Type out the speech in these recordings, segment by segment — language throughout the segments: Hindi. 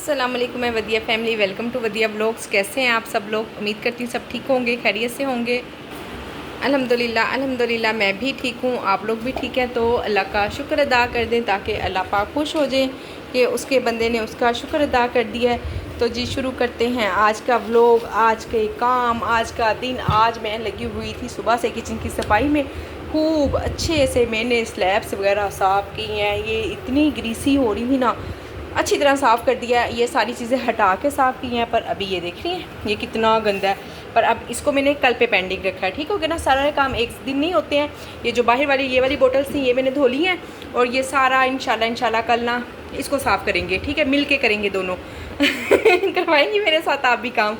अस्सलाम वालेकुम मैं वदिया फैमिली, वेलकम टू वदिया ब्लॉग्स। कैसे हैं आप सब लोग? उम्मीद करती हूँ सब ठीक होंगे, खैरियत से होंगे। अल्हम्दुलिल्लाह मैं भी ठीक हूँ, आप लोग भी ठीक हैं। तो अल्लाह का शुक्र अदा कर दें ताकि अल्लाह पाक खुश हो जाए कि उसके बंदे ने उसका शुक्र अदा कर दिया है। तो जी शुरू करते हैं आज का व्लॉग, आज के काम, आज का दिन। आज मैं लगी हुई थी सुबह से किचन की सफाई में। खूब अच्छे से मैंने स्लैब्स वगैरह साफ़ की हैं। ये इतनी ग्रीसी हो रही थी ना, अच्छी तरह साफ़ कर दिया। ये सारी चीज़ें हटा के साफ़ की हैं, पर अभी ये देख रही हैं ये कितना गंदा है। पर अब इसको मैंने कल पे पेंडिंग रखा है, ठीक हो गया ना। सारा काम एक दिन नहीं होते हैं। ये जो बाहर वाली ये वाली बोटल्स थी ये मैंने धो ली हैं, और ये सारा इंशाल्लाह कल ना इसको साफ़ करेंगे, ठीक है। मिल के करेंगे दोनों करवाएंगी मेरे साथ आप भी काम।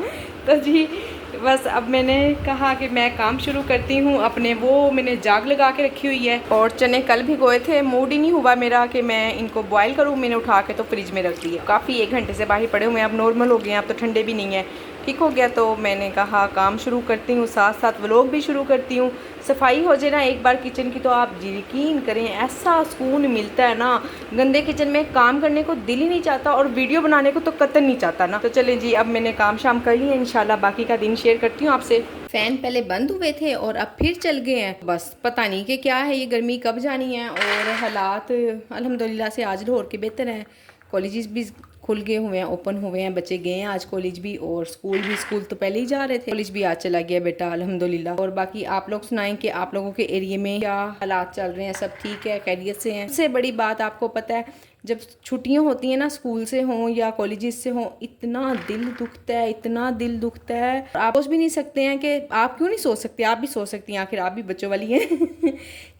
तो जी बस अब मैंने कहा कि मैं काम शुरू करती हूँ अपने। वो मैंने जाग लगा के रखी हुई है, और चने कल भिगोए थे। मूड ही नहीं हुआ मेरा कि मैं इनको बॉयल करूँ। मैंने उठा के तो फ्रिज में रख दिया। काफ़ी 1 घंटे से बाहर पड़े हुए हैं, अब नॉर्मल हो गए हैं, अब तो ठंडे भी नहीं है, ठीक हो गया। तो मैंने कहा काम शुरू करती हूँ, साथ साथ व्लॉग भी शुरू करती हूँ। सफाई हो जाए ना एक बार किचन की, तो आप यकीन करें ऐसा सुकून मिलता है ना। गंदे किचन में काम करने को दिल ही नहीं चाहता, और वीडियो बनाने को तो कतई नहीं चाहता ना। तो चले जी अब मैंने काम शाम कर लिया, इंशाल्लाह बाकी का दिन शेयर करती हूँ आपसे। फ़ैन पहले बंद हुए थे और अब फिर चल गए हैं। बस पता नहीं कि क्या है, ये गर्मी कब जानी है। और हालात अल्हम्दुलिल्लाह से आज लाहौर के बेहतर हैं। कॉलेजेस भी खुल गए हुए हैं, ओपन हुए हैं, बच्चे गए हैं आज कॉलेज भी, और स्कूल भी। स्कूल तो पहले ही जा रहे थे, कॉलेज भी आज चला गया बेटा अल्हम्दुलिल्लाह। और बाकी आप लोग सुनाएं कि आप लोगों के एरिया में क्या हालात चल रहे हैं, सब ठीक है, खैरियत से हैं। सबसे बड़ी बात आपको पता है, जब छुट्टियां होती हैं ना, स्कूल से हों या कॉलेजेस से हों, इतना दिल दुखता है, इतना दिल दुखता है। आप सोच भी नहीं सकते हैं कि आप क्यों नहीं सोच सकते, आप भी सोच सकती हैं, आखिर आप भी बच्चों वाली हैं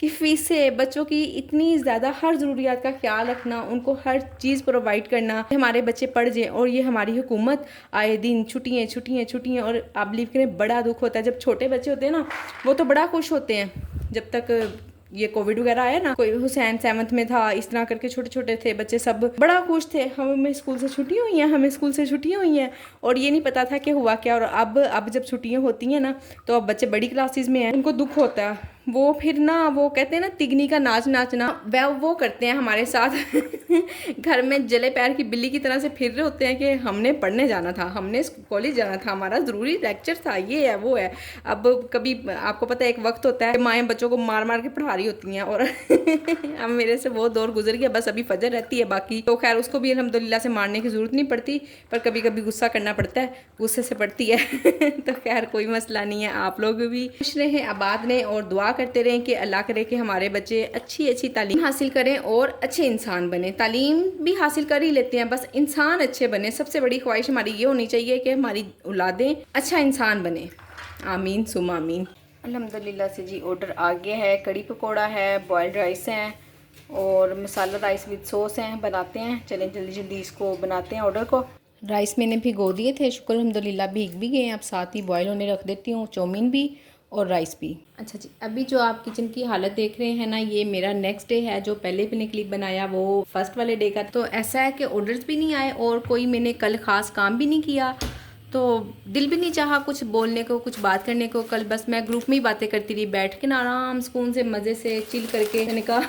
कि फीसें बच्चों की इतनी ज़्यादा, हर ज़रूरियात का ख्याल रखना, उनको हर चीज़ प्रोवाइड करना, हमारे बच्चे पढ़ जाएँ। और ये हमारी हुकूमत आए दिन छुट्टियाँ छुट्टियाँ छुट्टियाँ। और आप बिलीव करें बड़ा दुख होता है। जब छोटे बच्चे होते हैं ना, वो तो बड़ा खुश होते हैं। जब तक ये कोविड वगैरह आया ना, कोई हुसैन 7th में था, इस तरह करके छोटे छोटे थे बच्चे, सब बड़ा खुश थे, हमें स्कूल से छुट्टियां हुई हैं, हमें स्कूल से छुट्टियां हुई हैं। और ये नहीं पता था कि हुआ क्या। और अब जब छुट्टियां होती हैं ना, तो अब बच्चे बड़ी क्लासेस में हैं, उनको दुख होता है। वो फिर ना, वो कहते हैं ना तिगनी का नाच नाचना, वह वो करते हैं हमारे साथ घर में जले पैर की बिल्ली की तरह से फिर रहे होते हैं कि हमने पढ़ने जाना था, हमने कॉलेज जाना था, हमारा ज़रूरी लेक्चर था, ये है वो है। अब कभी आपको पता है एक वक्त होता है माएँ बच्चों को मार मार के पढ़ा रही होती हैं, और अब मेरे से वो दौर गुजर गया, बस अभी फजर रहती है बाकी। तो खैर उसको भी अल्हम्दुलिल्लाह से मारने की ज़रूरत नहीं पड़ती, पर कभी कभी गुस्सा करना पड़ता है, गुस्से से पड़ती है तो खैर कोई मसला नहीं है। आप लोग भी खुश रहें, आबाद रहें, और दुआ करते रहें कि अल्लाह करे कि हमारे बच्चे अच्छी अच्छी तालीम हासिल करें और अच्छे इंसान बने। तालीम भी हासिल कर ही लेते हैं, बस इंसान अच्छे बने। सबसे बड़ी ख्वाहिश हमारी ये होनी चाहिए कि हमारी औलादें अच्छा इंसान बने। आमीन सुमा आमीन। अल्हम्दुलिल्लाह से जी ऑर्डर आ गया है। कड़ी पकौड़ा है, बॉयल्ड राइस हैं, और मसाला राइस विद सॉस हैं। बनाते हैं, चलें जल्दी जल्दी इसको बनाते हैं ऑर्डर को। राइस मैंने भिगो दिए थे, शुक्र अल्हम्दुलिल्लाह भीग भी गए हैं। अब साथ ही बॉयल होने रख देती हूँ, चौमीन भी और राइस भी। अच्छा जी, अभी जो आप किचन की हालत देख रहे हैं ना, ये मेरा नेक्स्ट डे है। जो पहले मैंने क्लिप बनाया वो फर्स्ट वाले डे का। तो ऐसा है कि ऑर्डर्स भी नहीं आए, और कोई मैंने कल ख़ास काम भी नहीं किया, तो दिल भी नहीं चाहा कुछ बोलने को, कुछ बात करने को। कल बस मैं ग्रुप में ही बातें करती रही, बैठ के ना आराम सुकून से मज़े से चिल करके। मैंने कहा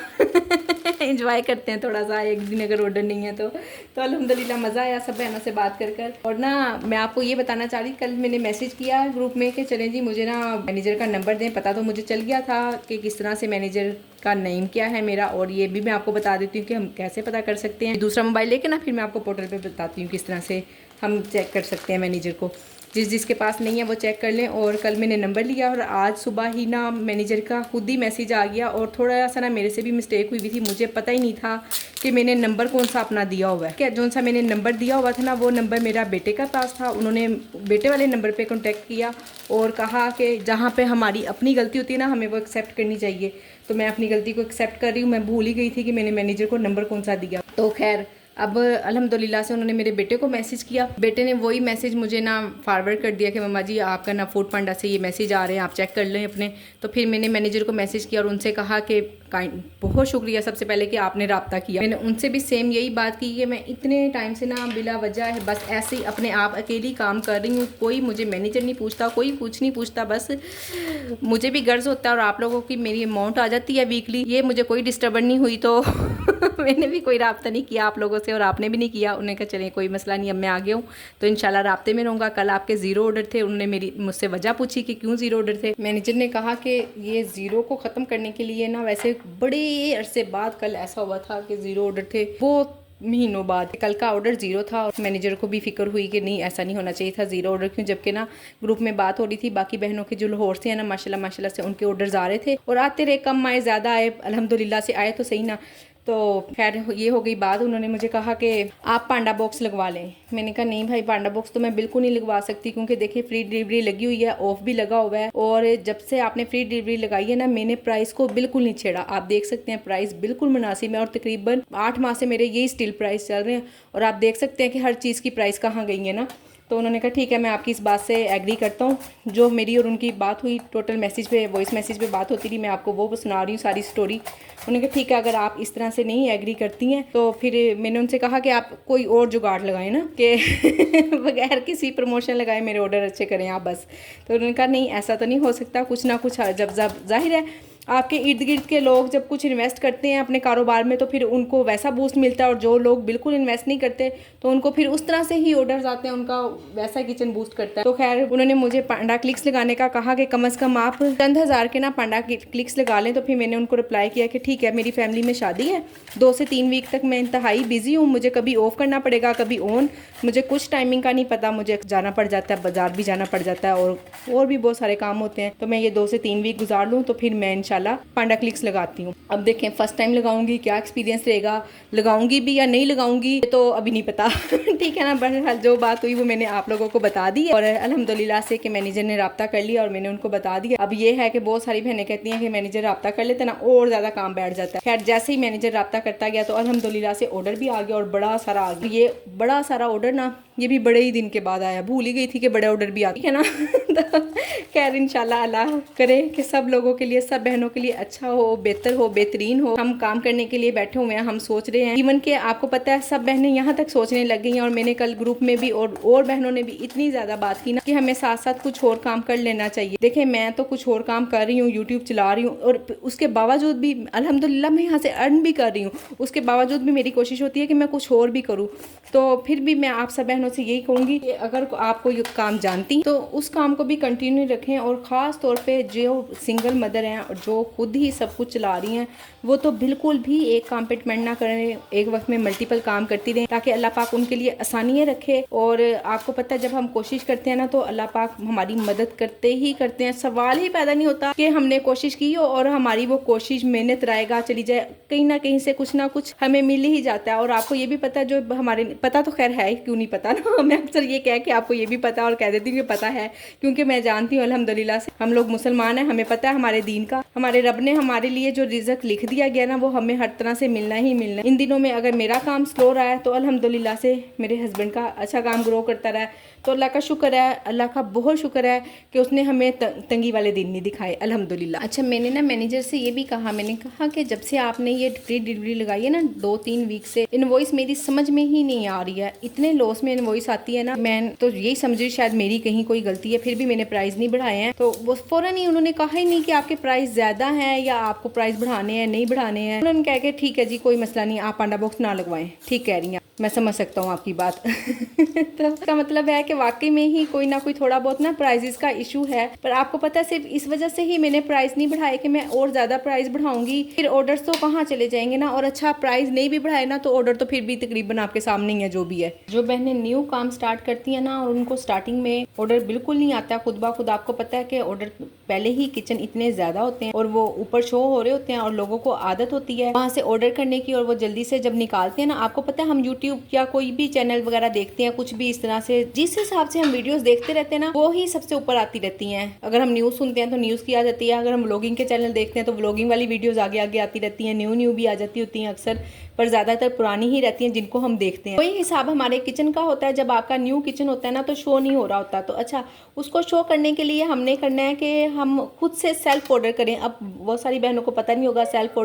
एंजॉय करते हैं थोड़ा सा, एक दिन अगर ऑर्डर नहीं है तो अल्हम्दुलिल्लाह मज़ा आया सब बहनों से बात कर कर। और ना मैं आपको ये बताना चाह रही, कल मैंने मैसेज किया ग्रुप में कि चलें जी मुझे ना मैनेजर का नंबर दें। पता तो मुझे चल गया था कि किस तरह से मैनेजर का नेम क्या है मेरा, और ये भी मैं आपको बता देती हूँ कि हम कैसे पता कर सकते हैं। दूसरा मोबाइल लेके ना फिर मैं आपको पोर्टल पे बताती हूँ किस तरह से हम चेक कर सकते हैं मैनेजर को। जिसके पास नहीं है वो चेक कर लें। और कल मैंने नंबर लिया, और आज सुबह ही ना मैनेजर का खुद ही मैसेज आ गया। और थोड़ा सा ना मेरे से भी मिस्टेक हुई थी, मुझे पता ही नहीं था कि मैंने नंबर कौन सा अपना दिया हुआ है। क्या जो सा मैंने नंबर दिया हुआ था ना, वो नंबर मेरा बेटे का पास था। उन्होंने बेटे वाले नंबर पे कांटेक्ट किया और कहा कि जहाँ पे हमारी अपनी गलती होती है ना, हमें वो एक्सेप्ट करनी चाहिए। तो मैं अपनी गलती को एक्सेप्ट कर रही हूँ। मैं भूल ही गई थी कि मैंने मैनेजर को नंबर कौन सा दिया। तो खैर अब अल्हम्दुलिल्लाह से उन्होंने मेरे बेटे को मैसेज किया। बेटे ने वही मैसेज मुझे ना फॉरवर्ड कर दिया कि मम्मा जी आपका ना फूड पांडा से ये मैसेज आ रहे हैं, आप चेक कर लें अपने। तो फिर मैंने मैनेजर को मैसेज किया और उनसे कहा कि बहुत शुक्रिया सबसे पहले कि आपने रब्ता किया। मैंने उनसे भी सेम यही बात की कि मैं इतने टाइम से ना बिला वजह है बस ऐसे ही अपने आप अकेली काम कर रही हूँ। कोई मुझे मैनेजर नहीं पूछता, कोई कुछ नहीं पूछता, बस मुझे भी गर्ज होता है और आप लोगों की मेरी अमाउंट आ जाती है वीकली, ये मुझे कोई डिस्टर्बेंस नहीं हुई तो मैंने भी कोई रब्ता नहीं किया आप लोगों से और आपने भी नहीं किया। उन्होंने कहा चलें कोई मसला नहीं, अब मैं आ गया हूँ तो इंशाल्लाह राब्ते में रहूँगा। कल आपके ज़ीरो ऑर्डर थे, उन्होंने मुझसे वजह पूछी कि क्यों ज़ीरो ऑर्डर थे। मैनेजर ने कहा कि ये ज़ीरो को ख़त्म करने के लिए ना, वैसे बड़े अरसे बाद कल ऐसा हुआ था कि ज़ीरो ऑर्डर थे, वो महीनों बाद कल का ऑर्डर ज़ीरो था। और मैनेजर को भी फिक्र हुई कि नहीं ऐसा नहीं होना चाहिए था ज़ीरो ऑर्डर, क्यों जबकि ना ग्रुप में बात हो रही थी बाकी बहनों के जो लाहौर से हैं ना माशाल्लाह माशाल्लाह से उनके ऑर्डर्स आ रहे थे और आते रहे, कम आए ज़्यादा आए, अल्हम्दुलिल्लाह से आए तो सही ना। तो खैर ये हो गई बात। उन्होंने मुझे कहा कि आप पांडा बॉक्स लगवा लें। मैंने कहा नहीं भाई पांडा बॉक्स तो मैं बिल्कुल नहीं लगवा सकती, क्योंकि देखिए फ्री डिलीवरी लगी हुई है, ऑफ भी लगा हुआ है और जब से आपने फ्री डिलीवरी लगाई है ना मैंने प्राइस को बिल्कुल नहीं छेड़ा। आप देख सकते हैं प्राइस बिल्कुल मुनासिब है और तकरीबन 8 माह से मेरे यही स्टिल प्राइस चल रहे हैं और आप देख सकते हैं कि हर चीज़ की प्राइस कहाँ गई है ना। तो उन्होंने कहा ठीक है मैं आपकी इस बात से एग्री करता हूँ। जो मेरी और उनकी बात हुई टोटल मैसेज पे, वॉइस मैसेज पे बात होती थी, मैं आपको वो सुना रही हूँ सारी स्टोरी। उन्होंने कहा ठीक है अगर आप इस तरह से नहीं एग्री करती हैं तो फिर मैंने उनसे कहा कि आप कोई और जुगाड़ लगाएं ना, कि बगैर किसी प्रमोशन लगाए मेरे ऑर्डर अच्छे करें आप बस। तो उन्होंने कहा नहीं ऐसा तो नहीं हो सकता, कुछ ना कुछ जब जाहिर है आपके इर्द गिर्द के लोग जब कुछ इन्वेस्ट करते हैं अपने कारोबार में तो फिर उनको वैसा बूस्ट मिलता है और जो लोग बिल्कुल इन्वेस्ट नहीं करते तो उनको फिर उस तरह से ही ऑर्डर्स आते हैं, उनका वैसा किचन बूस्ट करता है। तो खैर उन्होंने मुझे पांडा क्लिक्स लगाने का कहा कि कम से कम आप चंद हज़ार के ना पांडा क्लिक्स लगा लें। तो फिर मैंने उनको रिप्लाई किया कि ठीक है मेरी फैमिली में शादी है, 2 से 3 वीक तक मैं इंतहाई बिजी हूँ, मुझे कभी ऑफ करना पड़ेगा कभी ऑन, मुझे कुछ टाइमिंग का नहीं पता, मुझे जाना पड़ जाता है, बाजार भी जाना पड़ जाता है और भी बहुत सारे काम होते हैं। तो मैं ये 2 से 3 वीक गुजार लूँ तो फिर मैं इंशाल्लाह पांडा क्लिक्स लगाती हूँ। अब देखें फर्स्ट टाइम लगाऊंगी क्या एक्सपीरियंस रहेगा, लगाऊंगी भी या नहीं लगाऊंगी तो अभी नहीं पता। ठीक है ना, बहरहाल जो बात हुई वो मैंने आप लोगों को बता दी और अल्हम्दुलिल्लाह से कि मैनेजर ने रब्ता कर लिया और मैंने उनको बता दिया। अब ये है कि बहुत सारी बहनें कहती हैं कि मैनेजर रब्ता कर लेते ना और ज़्यादा काम बैठ जाता है। खैर जैसे ही मैनेजर रब्ता करता गया तो अल्हम्दुलिल्लाह से ऑर्डर भी आ गया और बड़ा सारा आ गया। ये बड़ा सारा ऑर्डर ना ये भी बड़े ही दिन के बाद आया, भूल ही गई थी कि बड़े ऑर्डर भी आते हैं ना। तो खैर इंशाल्लाह अल्लाह करे कि सब लोगों के लिए, सब बहनों के लिए अच्छा हो, बेहतर हो, बेहतरीन हो। हम काम करने के लिए बैठे हुए हैं, हम सोच रहे हैं, इवन के आपको पता है सब बहनें यहाँ तक सोचने लग गई हैं और मैंने कल ग्रुप में भी और बहनों ने भी इतनी ज़्यादा बात की ना कि हमें साथ साथ कुछ और काम कर लेना चाहिए। देखें मैं तो कुछ और काम कर रही हूँ, यूट्यूब चला रही हूँ और उसके बावजूद भी अल्हम्दुलिल्लाह मैं यहाँ से अर्न भी कर रही हूँ, उसके बावजूद भी मेरी कोशिश होती है कि मैं कुछ और भी करूँ। तो फिर भी मैं आप सब बहनों से यही कहूँगी कि अगर आप कोई काम जानती तो उस काम को भी कंटिन्यू रखें और ख़ास तौर पे जो सिंगल मदर हैं और जो खुद ही सब कुछ चला रही हैं वो तो बिल्कुल भी एक काम पे डिपेंड ना करें, एक वक्त में मल्टीपल काम करती रहें ताकि अल्लाह पाक उनके लिए आसानियाँ रखे। और आपको पता है जब हम कोशिश करते हैं ना तो अल्लाह पाक हमारी मदद करते ही करते हैं। सवाल ही पैदा नहीं होता कि हमने कोशिश की हो और हमारी वो कोशिश मेहनत रायगा चली जाए, कहीं ना कहीं से कुछ ना कुछ हमें मिल ही जाता है। और आपको ये भी पता है जो हमारे पता तो खैर है, क्यों नहीं पता ना, मैं अक्सर ये कह के आपको ये भी पता और कह देती हूँ कि पता है, क्योंकि मैं जानती हूँ अल्हम्दुलिल्लाह से हम लोग मुसलमान हैं, हमें पता है हमारे दीन का, हमारे रब ने हमारे लिए जो रिज़्क लिख दिया गया ना वो हमें हर तरह से मिलना ही मिलना। इन दिनों में अगर मेरा काम स्लो रहा है तो अल्हम्दुलिल्लाह से मेरे हस्बैंड का अच्छा काम ग्रो करता रहा है, तो अल्लाह का शुक्र है, अल्लाह का बहुत शुक्र है कि उसने हमें तंगी वाले दिन नहीं दिखाए अल्हम्दुलिल्लाह। अच्छा मैंने ना मैनेजर से ये भी कहा, मैंने कहा कि जब से आपने ये फ्री डिलीवरी लगाई है ना 2-3 वीक से इनवॉइस मेरी समझ में ही नहीं आ रही है, इतने लॉस में इनवॉइस आती है ना, मैं तो यही समझ रही शायद मेरी कहीं कोई गलती है, फिर भी मैंने प्राइस नहीं बढ़ाए हैं। तो वो फ़ौरन ही उन्होंने कहा ही नहीं कि आपके प्राइस ज़्यादा हैं या आपको प्राइस बढ़ाने हैं नहीं बढ़ाने हैं। उन्होंने कह के ठीक है जी कोई मसला नहीं, आप पांडा बॉक्स ना लगवाएं, ठीक कह रही हैं, मैं समझ सकता हूँ आपकी बात। तो इसका मतलब है कि वाकई में ही कोई ना कोई थोड़ा बहुत ना प्राइजेस का इशू है। पर आपको पता है सिर्फ इस वजह से ही मैंने प्राइस नहीं बढ़ाए कि मैं और ज़्यादा प्राइस बढ़ाऊंगी फिर ऑर्डर्स तो कहाँ चले जाएंगे ना, और अच्छा प्राइस नहीं भी बढ़ाए ना तो ऑर्डर तो फिर भी तकरीबन आपके सामने ही है जो भी है। जो बहनें न्यू काम स्टार्ट करती हैं ना और उनको स्टार्टिंग में ऑर्डर बिल्कुल नहीं आता खुद ब खुद, आपको पता है कि ऑर्डर पहले ही किचन इतने ज़्यादा होते हैं और वो ऊपर शो हो रहे होते हैं और लोगों को आदत होती है वहाँ से ऑर्डर करने की, और वो जल्दी से जब निकालते हैं ना, आपको पता है हम यूट्यूब या कोई भी चैनल वगैरह देखते हैं कुछ भी इस तरह से, जिस हिसाब से हम वीडियोस देखते रहते हैं ना वो ही सबसे ऊपर आती रहती हैं। अगर हम न्यूज़ सुनते हैं तो न्यूज़ की आ जाती है, अगर हम व्लॉगिंग के चैनल देखते हैं तो व्लॉगिंग वाली वीडियोस आगे आगे आती रहती हैं, न्यू भी आ जाती होती हैं अक्सर, पर ज़्यादातर पुरानी ही रहती हैं जिनको हम देखते हैं। वही हिसाब हमारे किचन का होता है, जब आपका न्यू किचन होता है ना तो शो नहीं हो रहा होता, तो अच्छा उसको शो करने के लिए हमने करना है कि हम खुद से सेल्फ ऑर्डर करें। अब बहुत सारी बहनों को पता नहीं होगा सेल्फ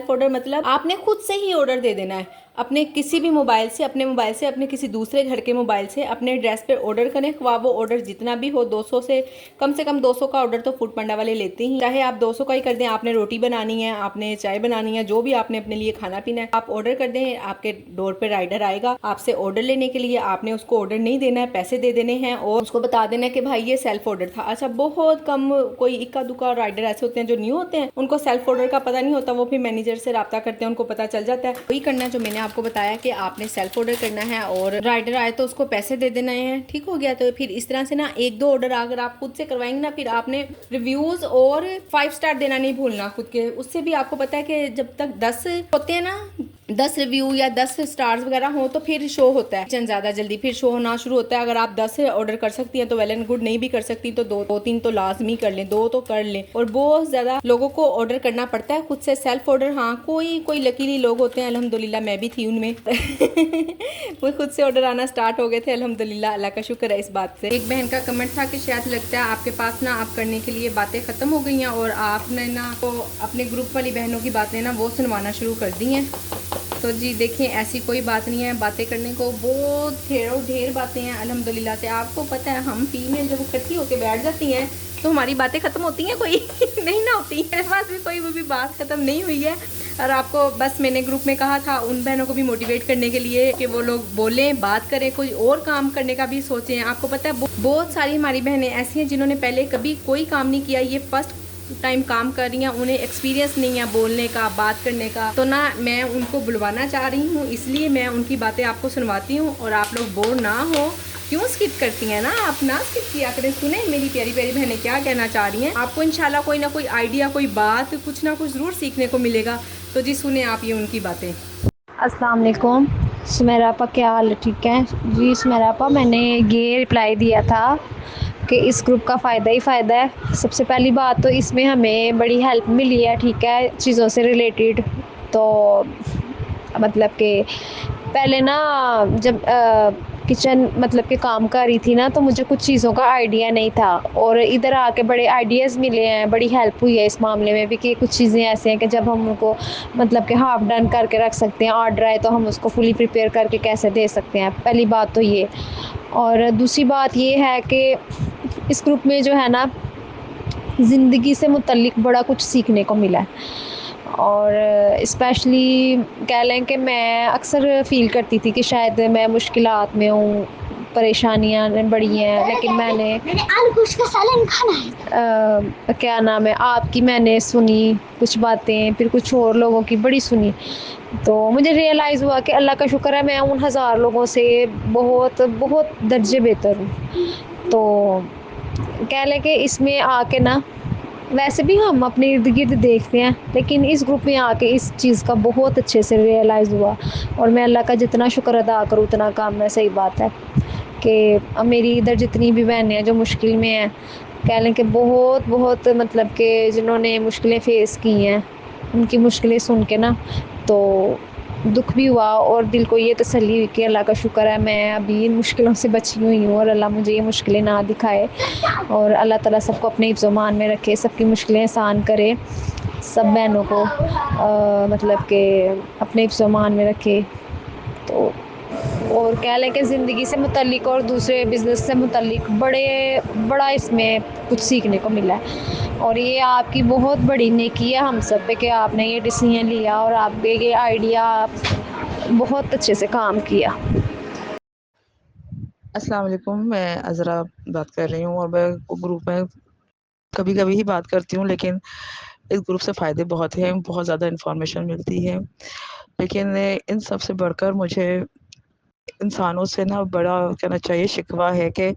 ऑर्डर मतलब आपने खुद से ही ऑर्डर दे देना है। अपने किसी भी मोबाइल से, अपने मोबाइल से अपने किसी दूसरे घर के मोबाइल से अपने एड्रेस पे ऑर्डर करें। वो ऑर्डर जितना भी हो, 200 से कम 200 का ऑर्डर तो फूड पांडा वाले लेते ही। चाहे आप 200 का ही कर दें, आपने रोटी बनानी है, आपने चाय बनानी है, जो भी आपने अपने लिए खाना पीना है, आप ऑर्डर कर दें। आपके डोर पे राइडर आएगा आपसे ऑर्डर लेने के लिए। आपने उसको ऑर्डर नहीं देना है, पैसे दे देने हैं और उसको बता देना है कि भाई ये सेल्फ ऑर्डर था। अच्छा, बहुत कम कोई इक्का दुक्का राइडर ऐसे होते हैं जो न्यू होते हैं, उनको सेल्फ ऑर्डर का पता नहीं होता, वो फिर मैनेजर से रब्ता करते हैं, उनको पता चल जाता है। वही करना है जो मैंने आपको बताया कि आपने सेल्फ ऑर्डर करना है और राइडर आए तो उसको पैसे दे देना है। ठीक हो गया। तो फिर इस तरह से ना 1-2 ऑर्डर अगर आप खुद से करवाएंगे ना, फिर आपने रिव्यूज और 5 स्टार देना नहीं भूलना खुद के। उससे भी आपको पता है कि जब तक 10 होते हैं ना, 10 रिव्यू या 10 स्टार्स वगैरह हो तो फिर शो होता है ज़्यादा जल्दी, फिर शो होना शुरू होता है। अगर आप 10 ऑर्डर कर सकती हैं तो वेल एंड गुड, नहीं भी कर सकती तो 2-3 तो लाजमी कर लें, 2 तो कर लें। और बहुत ज़्यादा लोगों को ऑर्डर करना पड़ता है खुद से सेल्फ ऑर्डर। हाँ, कोई लकीली लोग होते हैं, अल्हम्दुलिल्लाह मैं भी थी उनमें वो खुद से ऑर्डर आना स्टार्ट हो गए थे, अल्हम्दुलिल्लाह, अल्लाह का शुक्र है इस बात से। एक बहन का कमेंट था कि शायद लगता है आपके पास ना आप करने के लिए बातें ख़त्म हो गई हैं और आपने ना तो अपने ग्रुप वाली बहनों की बातें ना वो सुनवाना शुरू कर दी हैं। तो जी देखें, ऐसी कोई बात नहीं है, बातें करने को बहुत ढेर बातें हैं अल्हम्दुलिल्लाह से। आपको पता है हम फीमेल जब इकट्ठी होकर बैठ जाती हैं तो हमारी बातें ख़त्म होती हैं? कोई नहीं ना होती है, बस भी कोई भी बात ख़त्म नहीं हुई है। और आपको बस मैंने ग्रुप में कहा था उन बहनों को भी मोटिवेट करने के लिए कि वो लोग बोलें, बात करें, कोई और काम करने का भी सोचें। आपको पता है बहुत सारी हमारी बहनें ऐसी हैं जिन्होंने पहले कभी कोई काम नहीं किया, ये फर्स्ट टाइम काम कर रही हैं, उन्हें एक्सपीरियंस नहीं है बोलने का, बात करने का। तो ना मैं उनको बुलवाना चाह रही हूँ, इसलिए मैं उनकी बातें आपको सुनवाती हूँ और आप लोग बोर ना हो। क्यों स्किप करती हैं ना, आप ना स्किप किया करें, सुने मेरी प्यारी प्यारी बहनें क्या कहना चाह रही हैं। आपको इंशाल्लाह कोई ना कोई आइडिया, कोई बात, कुछ ना कुछ ज़रूर सीखने को मिलेगा। तो जी सुने आप ये उनकी बातें। अस्सलाम वालेकुम सुमेरा आपा, क्या हाल है? ठीक है जी सुमेरा आपा, मैंने ये रिप्लाई दिया था कि इस ग्रुप का फ़ायदा ही फ़ायदा है। सबसे पहली बात तो इसमें हमें बड़ी हेल्प मिली है, ठीक है, चीज़ों से रिलेटेड। तो मतलब कि पहले ना जब किचन मतलब कि काम कर रही थी ना, तो मुझे कुछ चीज़ों का आइडिया नहीं था और इधर आके बड़े आइडियाज़ मिले हैं, बड़ी हेल्प हुई है इस मामले में भी कि कुछ चीज़ें ऐसे हैं कि जब हम उनको मतलब कि हाफ डन करके रख सकते हैं, ऑर्डर आए तो हम उसको फुली प्रिपेयर करके कैसे दे सकते हैं, पहली बात तो ये। और दूसरी बात ये है कि इस ग्रुप में जो है ना, ज़िंदगी से मुतल्लिक बड़ा कुछ सीखने को मिला है। और स्पेशली कह लें कि मैं अक्सर फ़ील करती थी कि शायद मैं मुश्किलात में हूँ, परेशानियाँ बड़ी हैं, लेकिन मैंने आलू गोश्त का सालन खाना है, क्या नाम है, आपकी मैंने सुनी कुछ बातें, फिर कुछ और लोगों की बड़ी सुनी, तो मुझे रियलाइज़ हुआ कि अल्लाह का शुक्र है मैं उन हज़ार लोगों से बहुत बहुत दर्जे बेहतर हूँ। तो कह लें कि इसमें आके ना, वैसे भी हम अपने इर्द-गिर्द देखते हैं, लेकिन इस ग्रुप में आके इस चीज़ का बहुत अच्छे से रियलाइज़ हुआ और मैं अल्लाह का जितना शुक्र अदा करूँ उतना कम है। सही बात है कि मेरी इधर जितनी भी बहनें हैं जो मुश्किल में हैं, कह लें कि बहुत मतलब कि जिन्होंने मुश्किलें फ़ेस की हैं, उनकी मुश्किलें सुन के ना तो दुःख भी हुआ और दिल को ये तसल्ली हुई कि अल्लाह का शुक्र है मैं अभी इन मुश्किलों से बची हुई हूँ और अल्लाह मुझे ये मुश्किलें ना दिखाए और अल्लाह ताला सबको अपने हिफ्ज़-ओ-मान में रखे, सबकी मुश्किलें आसान करे, सब बहनों को मतलब कि अपने हिफ्ज़-ओ-मान में रखे। तो और कह लें कि ज़िंदगी से मुतल्लिक और दूसरे बिज़नेस से मुतल्लिक बड़ा इसमें कुछ सीखने को मिला है और ये आपकी बहुत बड़ी नेकी है हम सब पे कि आपने ये डिसीजन लिया और आपके ये आइडिया बहुत अच्छे से काम किया। अस्सलाम वालेकुम, मैं अज़रा बात कर रही हूँ और मैं ग्रुप में कभी-कभी ही बात करती हूँ, लेकिन इस ग्रुप से फ़ायदे बहुत हैं, बहुत ज़्यादा इन्फॉर्मेशन मिलती है। लेकिन इन सब से बढ़कर मुझे इंसानों से ना बड़ा कहना चाहिए शिकवा है कि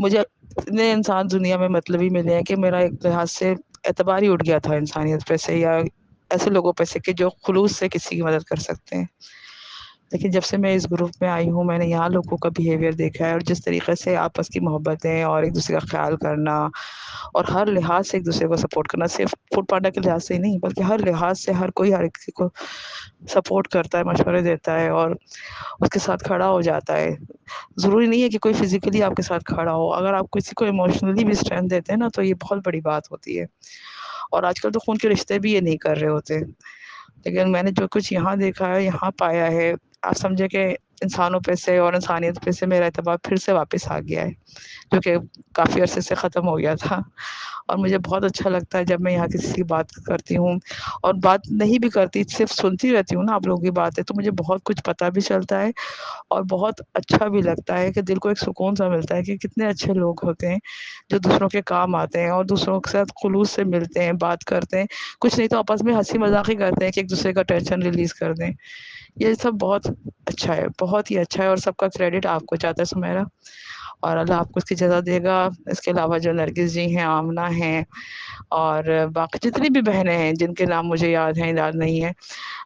मुझे इतने इंसान दुनिया में मतलबी मिले हैं कि मेरा एक लिहाज़ से एतबार ही उठ गया था इंसानियत पे से या ऐसे लोगों पे से कि जो खुलूस से किसी की मदद कर सकते हैं। लेकिन जब से मैं इस ग्रुप में आई हूँ, मैंने यहाँ लोगों का बिहेवियर देखा है और जिस तरीके से आपस की मोहब्बतें और एक-दूसरे का ख़्याल करना और हर लिहाज़ से एक-दूसरे को सपोर्ट करना, सिर्फ़ फूड पांडा के लिहाज़ से ही नहीं, बल्कि हर लिहाज़ से हर कोई हर किसी को सपोर्ट करता है, मशवरे देता है और उसके साथ खड़ा हो जाता है। ज़रूरी नहीं है कि कोई फ़िज़िकली आपके साथ खड़ा हो, अगर आप किसी को इमोशनली भी स्ट्रेंथ देते हैं ना, तो ये बहुत बड़ी बात होती है और आजकल तो खून के रिश्ते भी ये नहीं कर रहे होते। लेकिन मैंने जो कुछ यहाँ देखा है, यहाँ पाया है, आप समझे कि इंसानों पे से और इंसानियत पे से मेरा एतबार फिर से वापस आ गया है, जो कि काफ़ी अरसे से ख़त्म हो गया था। और मुझे बहुत अच्छा लगता है जब मैं यहाँ किसी की बात करती हूँ और बात नहीं भी करती, सिर्फ़ सुनती रहती हूँ ना आप लोगों की बातें, तो मुझे बहुत कुछ पता भी चलता है और बहुत अच्छा भी लगता है कि दिल को एक सुकून सा मिलता है कि कितने अच्छे लोग होते हैं, जो दूसरों के काम आते हैं और दूसरों के साथ खुलूस से मिलते हैं, बात करते हैं। कुछ नहीं तो आपस में हँसी-मज़ाक ही करते हैं कि एक-दूसरे का टेंशन रिलीज़ कर दें। ये सब बहुत अच्छा है, बहुत ही अच्छा है और सबका क्रेडिट आपको जाता है सुमेरा, और अल्लाह आपको इसकी जज़ा देगा। इसके अलावा जो नरगिस जी हैं, आमना हैं और बाकी जितनी भी बहनें हैं जिनके नाम मुझे याद हैं, याद नहीं है,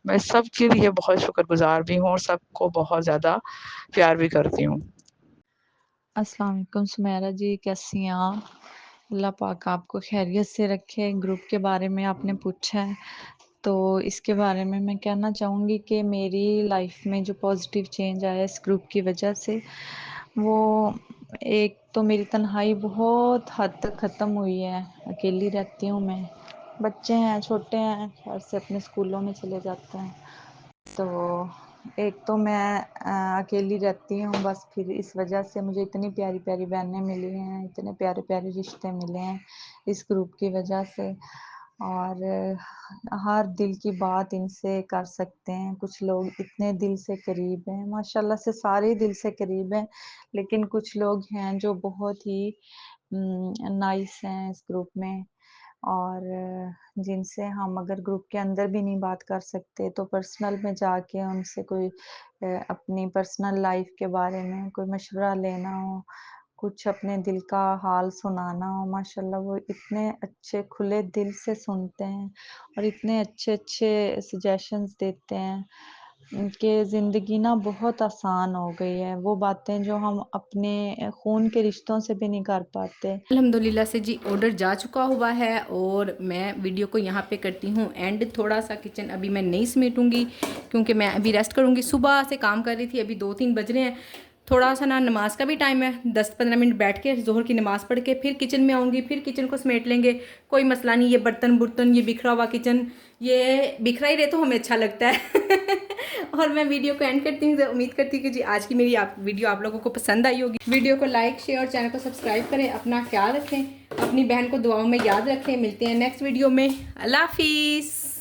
मैं सबके लिए बहुत शुक्रगुज़ार भी हूँ और सबको बहुत ज़्यादा प्यार भी करती हूँ। अस्सलाम वालेकुम सुमेरा जी, कैसी हैं आप? अल्लाह पाक आपको खैरियत से रखे। ग्रुप के बारे में आपने पूछा है, तो इसके बारे में मैं कहना चाहूँगी कि मेरी लाइफ में जो पॉजिटिव चेंज आया इस ग्रुप की वजह से, वो एक तो मेरी तन्हाई बहुत हद तक ख़त्म हुई है। अकेली रहती हूँ मैं, बच्चे हैं, छोटे हैं, घर से अपने स्कूलों में चले जाते हैं। तो एक तो मैं अकेली रहती हूँ, बस फिर इस वजह से मुझे इतनी प्यारी-प्यारी बहनें मिली हैं, इतने प्यारे-प्यारे रिश्ते मिले हैं इस ग्रुप की वजह से, और हर दिल की बात इनसे कर सकते हैं। कुछ लोग इतने दिल से करीब हैं, माशाल्लाह से सारे ही दिल से करीब हैं, लेकिन कुछ लोग हैं जो बहुत ही नाइस हैं इस ग्रुप में, और जिनसे हम अगर ग्रुप के अंदर भी नहीं बात कर सकते तो पर्सनल में जाके उनसे कोई अपनी पर्सनल लाइफ के बारे में कोई मशवरा लेना हो, कुछ अपने दिल का हाल सुनाना हो, माशाल्लाह वो इतने अच्छे खुले दिल से सुनते हैं और इतने अच्छे-अच्छे सजेशंस देते हैं कि ज़िंदगी ना बहुत आसान हो गई है। वो बातें जो हम अपने खून के रिश्तों से भी नहीं कर पाते। अल्हम्दुलिल्लाह से जी ऑर्डर जा चुका हुआ है और मैं वीडियो को यहाँ पे करती हूँ एंड। थोड़ा सा किचन अभी मैं नहीं समेटूंगी क्योंकि मैं अभी रेस्ट करूँगी। सुबह से काम कर रही थी, अभी 2-3 बज रहे हैं। थोड़ा सा ना नमाज का भी टाइम है, 10-15 मिनट बैठ के ज़ोहर की नमाज़ पढ़ के फिर किचन में आऊँगी, फिर किचन को समेट लेंगे। कोई मसला नहीं, ये बर्तन बुर्तन, ये बिखरा हुआ किचन, ये बिखरा ही रहे तो हमें अच्छा लगता है। और मैं वीडियो को एंड करती हूँ। उम्मीद करती हूँ कि जी आज की मेरी वीडियो आप लोगों को पसंद आई होगी। वीडियो को लाइक शेयर और चैनल को सब्सक्राइब करें। अपना ख्याल रखें, अपनी बहन को दुआओं में याद रखें। मिलते हैं नेक्स्ट वीडियो में। अल्लाह हाफिज़।